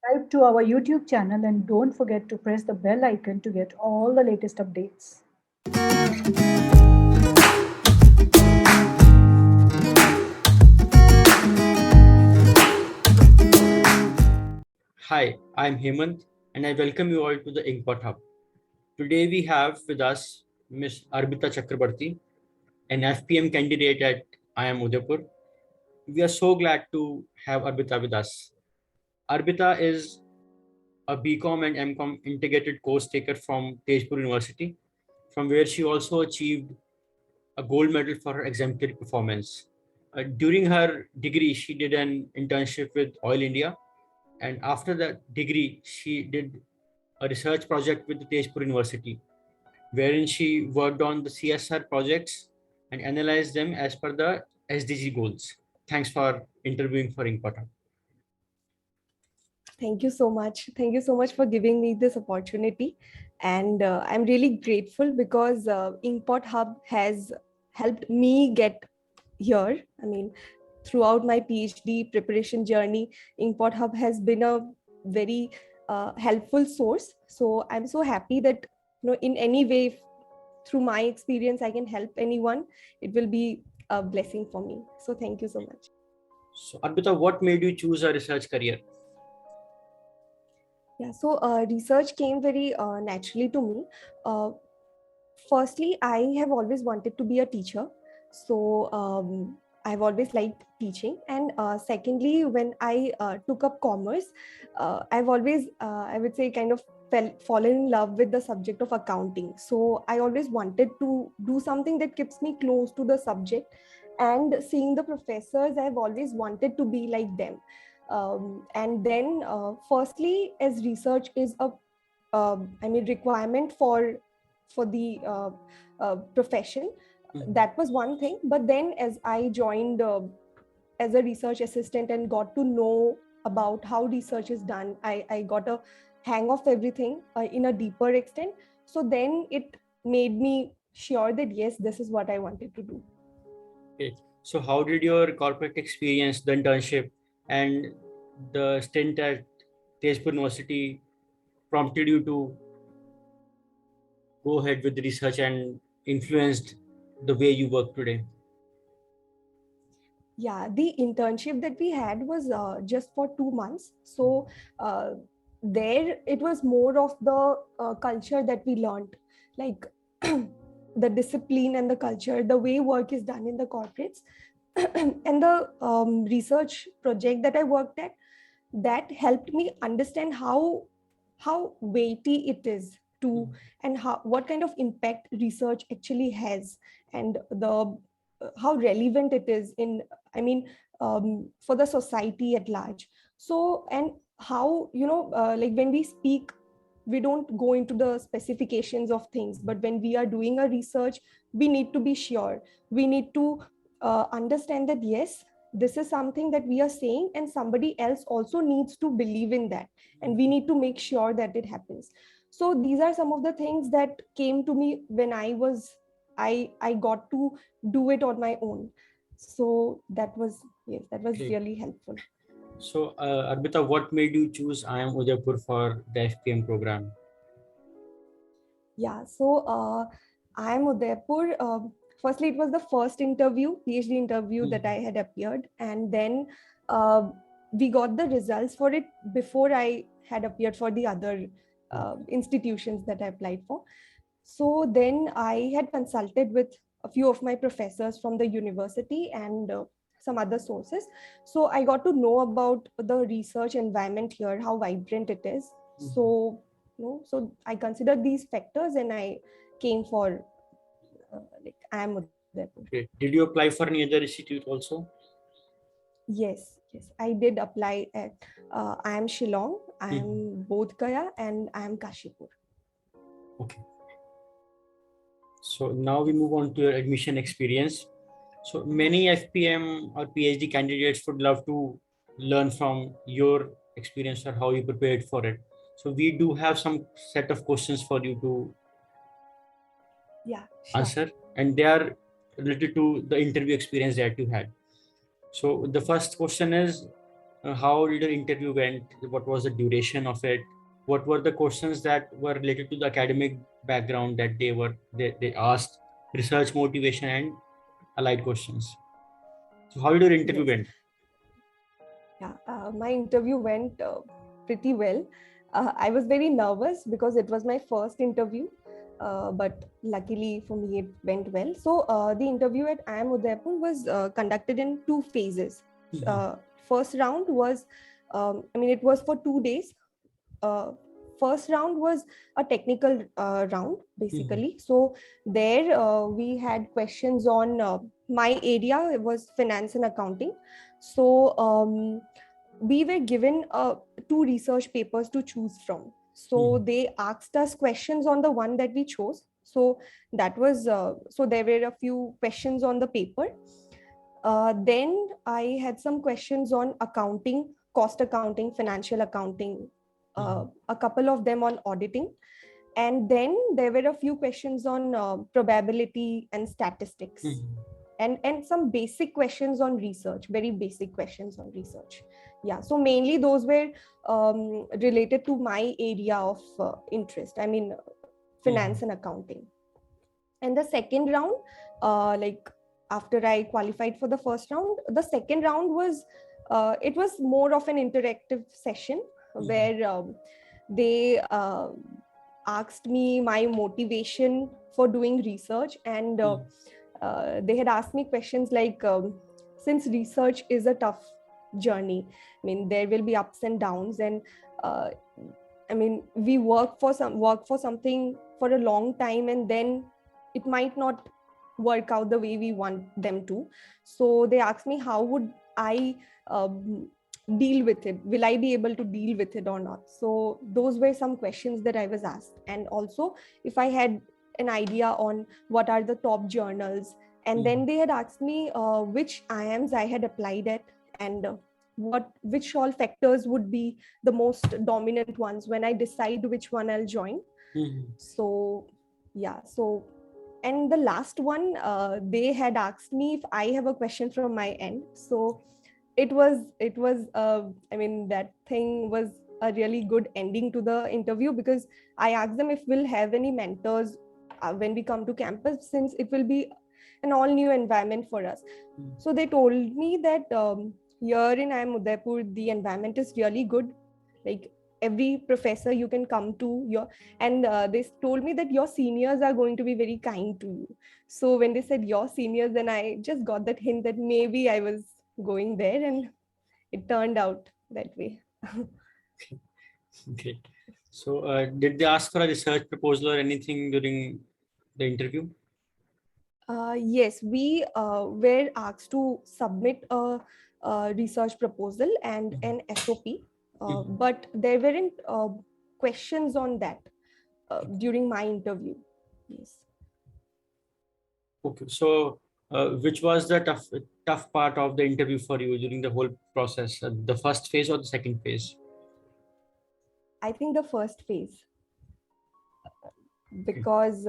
Subscribe to our YouTube channel and don't forget to press the bell icon to get all the latest updates. Hi, I'm Hemant and I welcome you all to the Inkpothub. Today we have with us Ms Arbita Chakraborty, an FPM candidate at IIM Udaipur. We are so glad to have Arbita with us. Arbita is a BCom and MCom integrated course taker from Tezpur University, from where she also achieved a gold medal for her exemplary performance. During her degree, she did an internship with Oil India, and after that degree, she did a research project with the Tezpur University, wherein she worked on the CSR projects and analyzed them as per the SDG goals. Thanks for interviewing for Inkpothub. Thank you so much. Thank you so much for giving me this opportunity. And I'm really grateful because Inkpot Hub has helped me get here. I mean, throughout my PhD preparation journey, Inkpot Hub has been a very helpful source. So I'm so happy that, in any way, through my experience, I can help anyone. It will be a blessing for me. So thank you so much. So, Arbita, what made you choose a research career? Yeah, so research came very naturally to me. Firstly, I have always wanted to be a teacher. So I've always liked teaching. And secondly, when I took up commerce, I've always, I would say, kind of fallen in love with the subject of accounting. So I always wanted to do something that keeps me close to the subject. And seeing the professors, I've always wanted to be like them. And then, firstly, as research is a, requirement for the profession. That was one thing. But then, as I joined as a research assistant and got to know about how research is done, I got a hang of everything in a deeper extent. So then it made me sure that yes, this is what I wanted to do. Okay. So, how did your corporate experience, the internship, and the stint at Tezpur University prompted you to go ahead with the research and influenced the way you work today? Yeah, the internship that we had was just for 2 months. So uh, there it was more of the culture that we learned, like the discipline and the culture, the way work is done in the corporates. And the research project that I worked at, that helped me understand how weighty it is to, and what kind of impact research actually has, and the how relevant it is in, I mean, for the society at large. So, and how, like when we speak, we don't go into the specifications of things, but when we are doing a research, we need to be sure, we need to understand that yes, this is something that we are saying, and somebody else also needs to believe in that, and we need to make sure that it happens. So these are some of the things that came to me when I got to do it on my own. So that was, yes, that was Okay. really helpful. So, Arbita, what made you choose IIM Udaipur for the FPM program? Yeah, so I am Udaipur. Firstly, it was the first interview, PhD interview that I had appeared, and then uh, we got the results for it before I had appeared for the other institutions that I applied for. So then I had consulted with a few of my professors from the university and some other sources. So I got to know about the research environment here, how vibrant it is. So, so I considered these factors and I came for like I am Udaipur. Okay. Did you apply for any other institute also? Yes, I did apply at I am Shillong, I am Bodh Gaya, and I am Kashipur. Okay. So now we move on to your admission experience. So many FPM or PhD candidates would love to learn from your experience or how you prepared for it. So we do have some set of questions for you to Yeah, sure. answer, and they are related to the interview experience that you had. So the first question is, how did the interview went? What was the duration of it? What were the questions that were related to the academic background that they asked? Research motivation and allied questions. So how did your interview Yes. went? Yeah, my interview went pretty well. I was very nervous because it was my first interview, but luckily for me, it went well. So the interview at IIM Udaipur was conducted in two phases. Uh, First round was, it was for 2 days. First round was a technical round, basically. So there we had questions on my area. It was finance and accounting. So we were given two research papers to choose from. So they asked us questions on the one that we chose. So that was so there were a few questions on the paper. Then I had some questions on accounting, cost accounting, financial accounting, a couple of them on auditing. And then there were a few questions on probability and statistics, and some basic questions on research, very basic questions on research. Yeah, so mainly those were related to my area of interest. Finance and accounting. And the second round, like after I qualified for the first round, the second round was it was more of an interactive session where they asked me my motivation for doing research, and they had asked me questions like, since research is a tough journey, there will be ups and downs, and uh, we work for something for a long time, and then it might not work out the way we want them to. So they asked me, how would I deal with it? Will I be able to deal with it or not? So those were some questions that I was asked. And also, if I had an idea on what are the top journals. And then they had asked me which IIMs I had applied at, and which all factors would be the most dominant ones when I decide which one I'll join. So yeah, so, and the last one, they had asked me if I have a question from my end. So it was that thing was a really good ending to the interview, because I asked them if we'll have any mentors when we come to campus, since it will be an all new environment for us. So they told me that here in IIM Udaipur, the environment is really good. Like, every professor you can come to and they told me that your seniors are going to be very kind to you. So when they said your seniors, then I just got that hint that maybe I was going there, and it turned out that way. Great. So did they ask for a research proposal or anything during the interview? Yes, we were asked to submit a research proposal and an SOP, but there weren't questions on that during my interview. Yes. Okay. So which was the tough part of the interview for you during the whole process? The first phase or the second phase? I think the first phase, because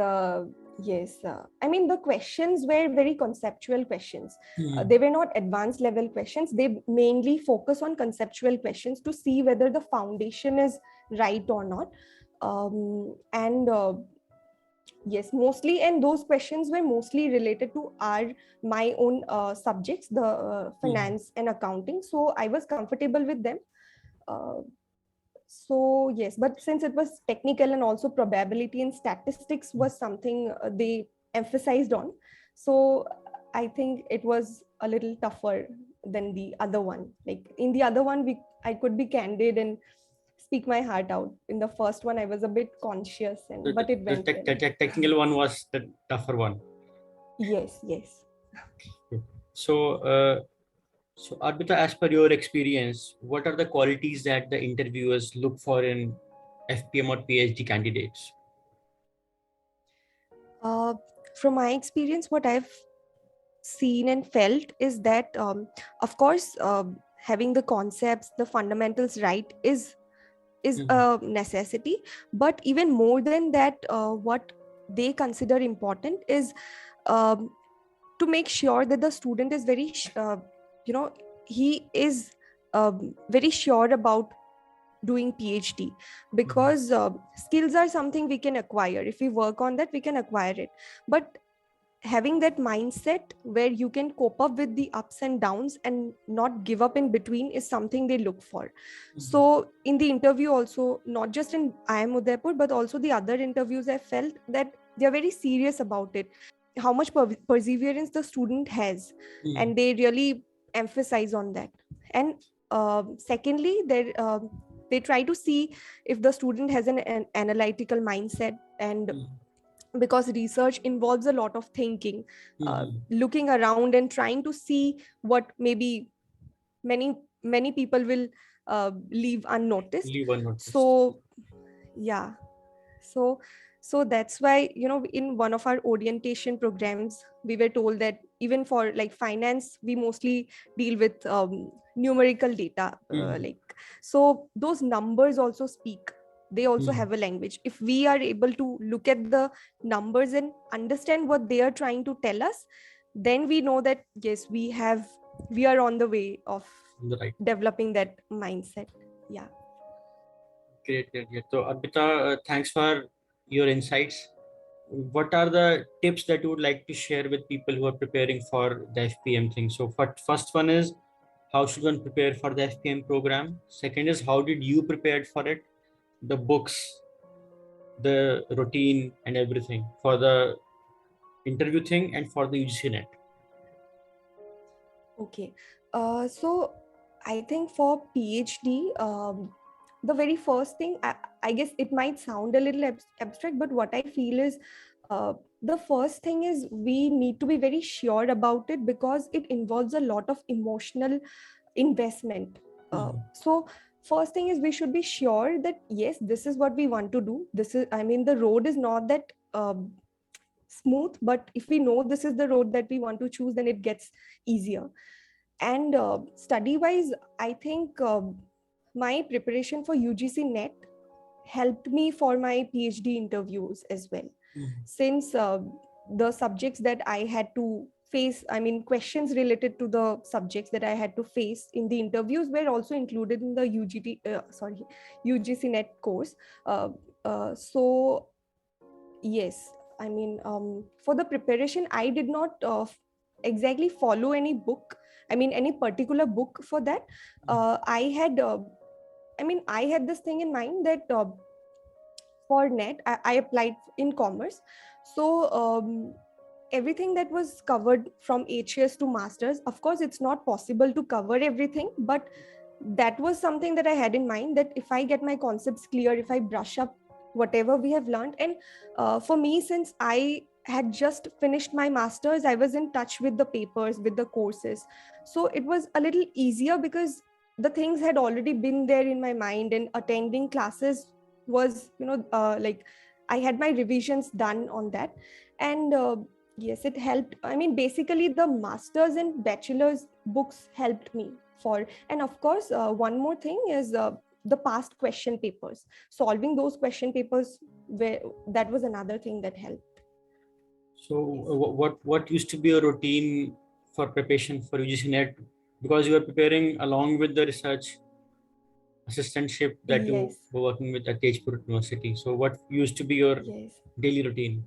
yes, the questions were very conceptual questions. They were not advanced level questions. They mainly focus on conceptual questions to see whether the foundation is right or not. And yes, mostly, and those questions were mostly related to my own subjects, the finance and accounting. So I was comfortable with them. So yes, but since it was technical, and also probability and statistics was something they emphasized on, so I think it was a little tougher than the other one. Like, in the other one, I could be candid and speak my heart out. In the first one, I was a bit conscious, but it went well. The technical one was the tougher one. Yes. So so Arbita, as per your experience, what are the qualities that the interviewers look for in FPM or PhD candidates? From my experience, what I've seen and felt is that, of course, having the concepts, the fundamentals right is a necessity. But even more than that, what they consider important is to make sure that the student is very, he is very sure about doing PhD, because skills are something we can acquire. If we work on that, we can acquire it. But having that mindset where you can cope up with the ups and downs and not give up in between is something they look for. So in the interview also, not just in IIM Udaipur, but also the other interviews, I felt that they're very serious about it, how much perseverance the student has, and they really emphasize on that. And secondly, they try to see if the student has an analytical mindset, and because research involves a lot of thinking, looking around and trying to see what maybe many people will leave unnoticed. So yeah, so that's why, in one of our orientation programs, we were told that even for like finance, we mostly deal with numerical data, so those numbers also speak. They also have a language. If we are able to look at the numbers and understand what they are trying to tell us, then we know that yes, we are on the way of developing that mindset. Yeah. Great. So Arbita, thanks for your insights. What are the tips that you would like to share with people who are preparing for the FPM thing? So first one is, how should one prepare for the FPM program? Second is, how did you prepare for it? The books, the routine and everything for the interview thing and for the UGC net. Okay. So I think for PhD, the very first thing, I guess it might sound a little abstract, but what I feel is the first thing is we need to be very sure about it, because it involves a lot of emotional investment. So first thing is we should be sure that yes, this is what we want to do. The road is not that smooth, but if we know this is the road that we want to choose, then it gets easier. And study wise, I think my preparation for UGC net helped me for my PhD interviews as well. Since the subjects that I had to face, questions related to the subjects that I had to face in the interviews were also included in the UGC net course. So yes, for the preparation, I did not exactly follow any book, any particular book for that. I had this thing in mind that for net, I applied in commerce. So everything that was covered from HS to masters, of course, it's not possible to cover everything, but that was something that I had in mind, that if I get my concepts clear, if I brush up whatever we have learned. And for me, since I had just finished my masters, I was in touch with the papers, with the courses. So it was a little easier because the things had already been there in my mind, and attending classes was, I had my revisions done on that. And yes, it helped. Basically the masters and bachelor's books helped me for. And of course, one more thing is the past question papers, solving those question papers, that was another thing that helped. So what used to be a routine for preparation for UGC net, because you are preparing along with the research assistantship that you were working with at Tezpur University. So what used to be your daily routine?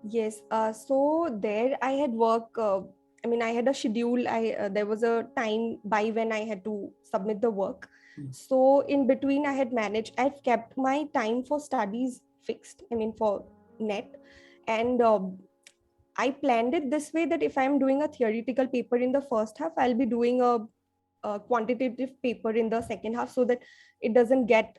Yes, so there I had work. I had a schedule. There was a time by when I had to submit the work. So in between, I've kept my time for studies fixed. For net, and I planned it this way that if I'm doing a theoretical paper in the first half, I'll be doing a quantitative paper in the second half, so that it doesn't get.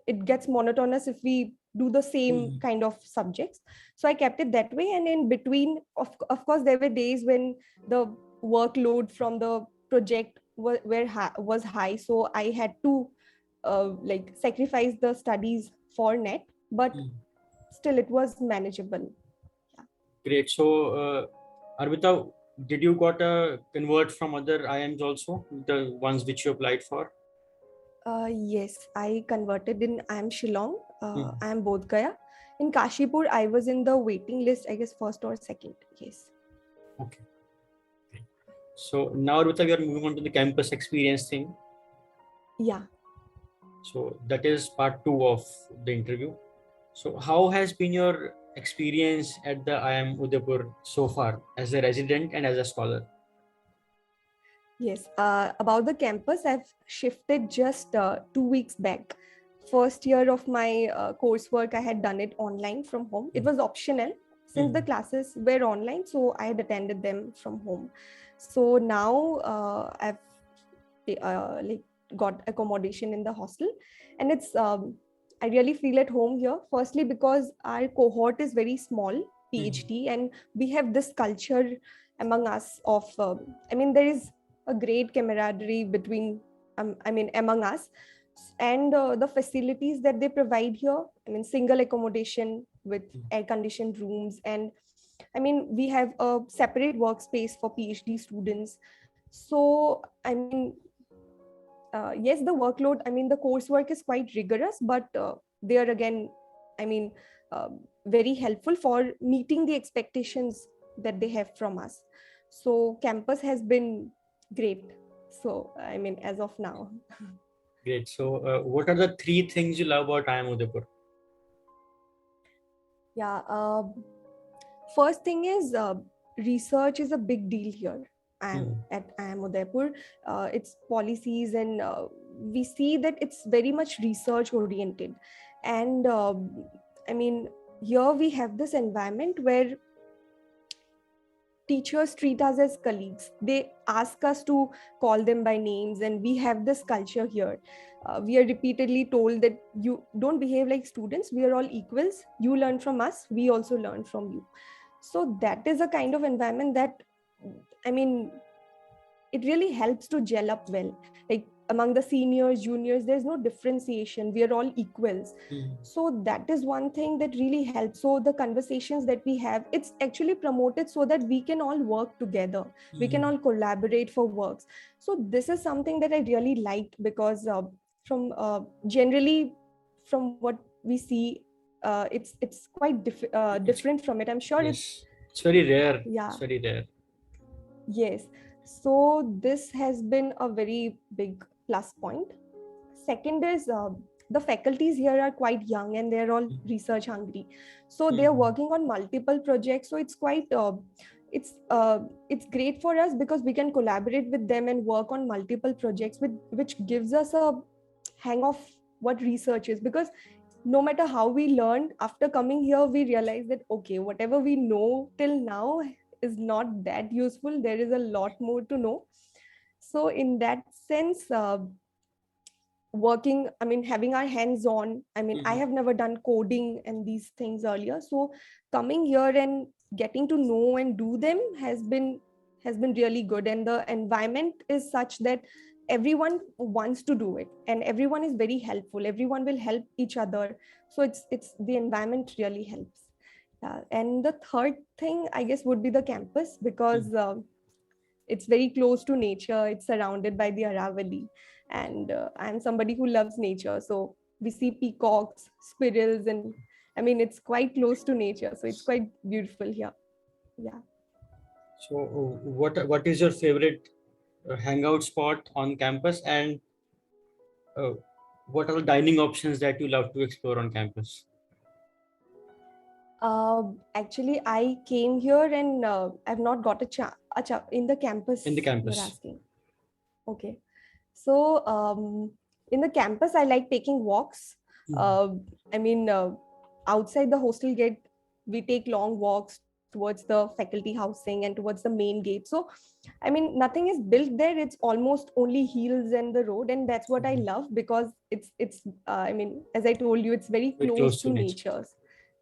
It gets monotonous if we do the same kind of subjects. So I kept it that way. And in between, of course, there were days when the workload from the project was high. So I had to sacrifice the studies for net, but still it was manageable. Great. So Arbita, did you got a convert from other IIMs also, the ones which you applied for? Yes, I converted in IIM Shillong, IIM Bodh Gaya. In Kashipur, I was in the waiting list, I guess first or second. Yes. Okay. So now, Arbita, we are moving on to the campus experience thing. Yeah. So that is part 2 of the interview. So how has been your experience at the IIM Udaipur so far as a resident and as a scholar? Yes, about the campus, I've shifted just 2 weeks back. First year of my coursework, I had done it online from home. It was optional since the classes were online, so I had attended them from home. So now I've like got accommodation in the hostel, and it's I really feel at home here. Firstly, because our cohort is very small, PhD, and we have this culture among us of there is a great camaraderie between among us, and the facilities that they provide here, single accommodation with air conditioned rooms, and we have a separate workspace for PhD students. So yes, the workload, the coursework is quite rigorous, but they are again i mean uh, very helpful for meeting the expectations that they have from us. So campus has been great, so as of now. Great. So what are the 3 things you love about IIM Udaipur? Yeah, first thing is research is a big deal here. At IIM Udaipur, its policies, and we see that it's very much research oriented. And here we have this environment where teachers treat us as colleagues. They ask us to call them by names, and we have this culture here. We are repeatedly told that you don't behave like students. We are all equals. You learn from us. We also learn from you. So that is a kind of environment that, it really helps to gel up well. Like among the seniors, juniors, there's no differentiation. We are all equals. So that is one thing that really helps. So the conversations that we have, it's actually promoted so that we can all work together. We can all collaborate for works. So this is something that I really liked, because from generally from what we see, it's quite different from it. I'm sure it's very rare. Yeah. It's very rare. Yes. So this has been a very big plus point. Second is the faculties here are quite young, and they're all research hungry. So they're working on multiple projects. So it's quite it's great for us because we can collaborate with them and work on multiple projects, which gives us a hang of what research is. Because no matter how we learned, after coming here, we realize that, okay, whatever we know till now is not that useful. There is a lot more to know. So in that sense, working, having our hands on, I have never done coding and these things earlier. So coming here and getting to know and do them has been really good. And the environment is such that everyone wants to do it, and everyone is very helpful. Everyone will help each other. So it's the environment really helps. And the third thing, I guess, would be the campus, because it's very close to nature. It's surrounded by the Aravali, and I'm somebody who loves nature. So we see peacocks, squirrels, and it's quite close to nature. So it's quite beautiful here. Yeah. So what is your favorite hangout spot on campus, and what are the dining options that you love to explore on campus? Actually, I came here and I've not got a chance in the campus. In the campus. You're asking. Okay. So in the campus, I like taking walks. Outside the hostel gate, we take long walks towards the faculty housing and towards the main gate. So, nothing is built there. It's almost only hills and the road. And that's what I love, because it's as I told you, it's very close to nature.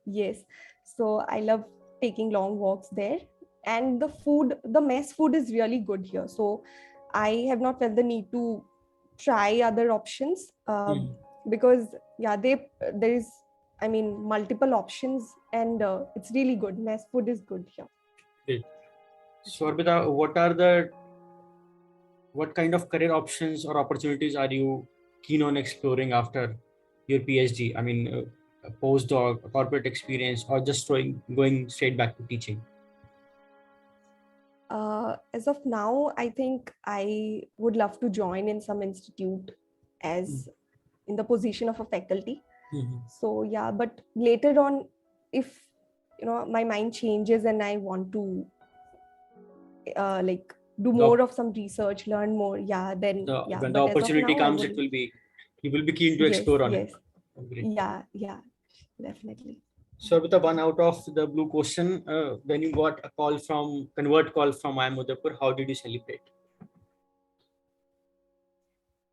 Yes. So I love taking long walks there. And the mess food is really good here. So I have not felt the need to try other options, because there is multiple options, and it's really good. Mess food is good here. Great. So Arbita, what kind of career options or opportunities are you keen on exploring after your PhD? A postdoc, a corporate experience, or just going straight back to teaching? As of now, I think I would love to join in some institute as in the position of a faculty. So yeah, but later on, if my mind changes and I want to like do more of some research, learn more, then when the but as of opportunity now, comes, you will be keen to explore on it. Great. Yeah, definitely. So with the one out of the blue question, when you got a convert call from IIM Udaipur, how did you celebrate?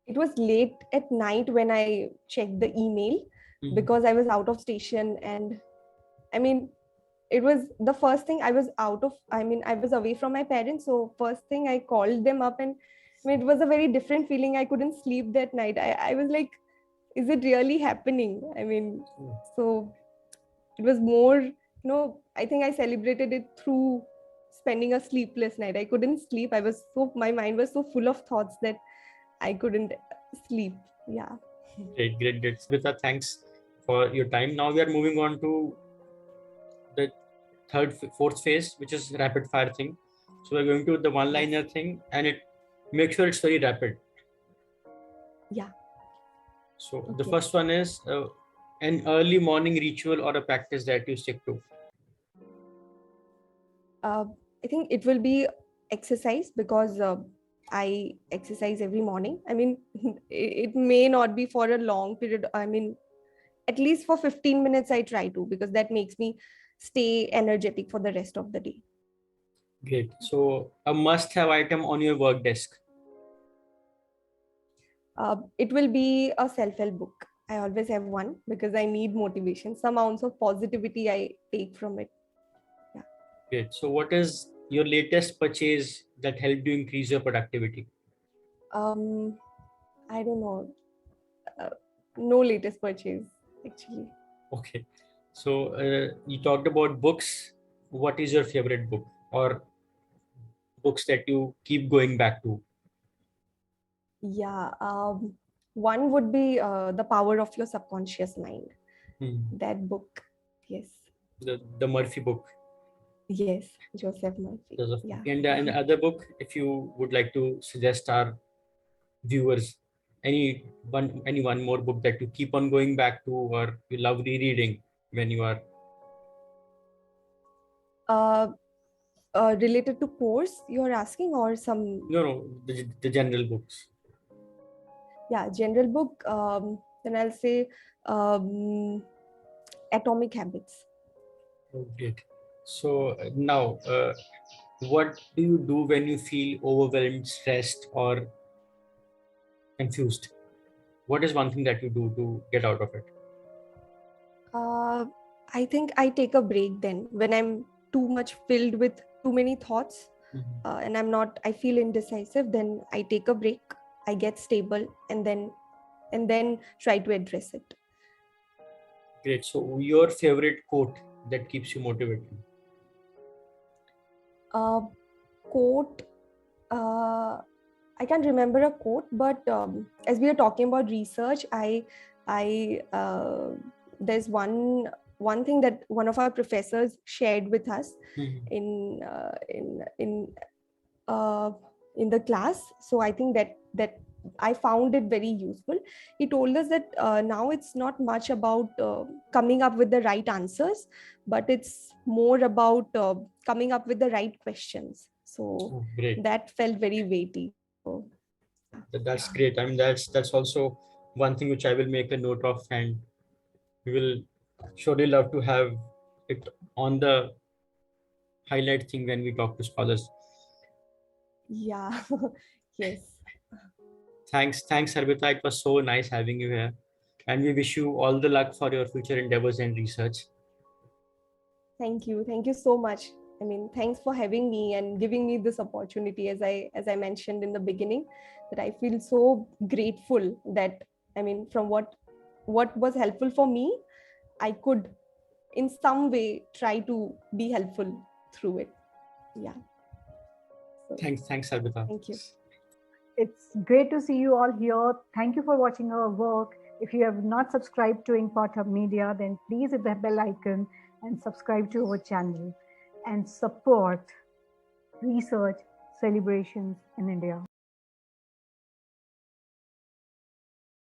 It was late at night when I checked the email because I was out of station, and I mean, it was the first thing. I was away from my parents, so first thing I called them up, and it was a very different feeling. I couldn't sleep that night. I was like, is it really happening? So it was more, I think I celebrated it through spending a sleepless night. I couldn't sleep. My mind was so full of thoughts that I couldn't sleep. Yeah. Great. Vita, thanks for your time. Now we are moving on to the fourth phase, which is rapid fire thing. So we're going to the one-liner thing, and make sure it's very rapid. Yeah. So okay. The first one is an early morning ritual or a practice that you stick to. I think it will be exercise because I exercise every morning. It may not be for a long period. At least for 15 minutes I try to, because that makes me stay energetic for the rest of the day. Great. So a must-have item on your work desk. It will be a self-help book. I always have one because I need motivation. Some ounce of positivity I take from it. Yeah. Great. So what is your latest purchase that helped you increase your productivity? I don't know. No latest purchase, actually. Okay. So you talked about books. What is your favorite book or books that you keep going back to? Yeah. One would be The Power of Your Subconscious Mind. That book. Yes. The Murphy book. Yes, Joseph Murphy. Yeah. And the other book, if you would like to suggest our viewers, any one more book that you keep on going back to or you love rereading when you are? Related to course you're asking, or some? No, the general books. Yeah, general book. Then I'll say Atomic Habits. Oh, great. So now, what do you do when you feel overwhelmed, stressed, or confused? What is one thing that you do to get out of it? I think I take a break then when I'm too much filled with too many thoughts, and I feel indecisive. Then I take a break, I get stable, and then try to address it. Great. So your favorite quote that keeps you motivated? Quote. I can't remember a quote, but as we are talking about research, there's one thing that one of our professors shared with us in the class. So I think that I found it very useful. He told us that now it's not much about coming up with the right answers, but it's more about coming up with the right questions. So that felt very weighty. So, that's great. That's also one thing which I will make a note of, and we will surely love to have it on the highlight thing when we talk to scholars. Yeah. Yes. Thanks, Arbita. It was so nice having you here, and we wish you all the luck for your future endeavors and research. Thank you so much. Thanks for having me and giving me this opportunity. As I mentioned in the beginning, that I feel so grateful that from what was helpful for me, I could in some way try to be helpful through it. Yeah. So, thanks, Arbita. Thank you. It's great to see you all here. Thank you for watching our work. If you have not subscribed to Inkpothub Media, then please hit the bell icon and subscribe to our channel and support research, celebrations in India.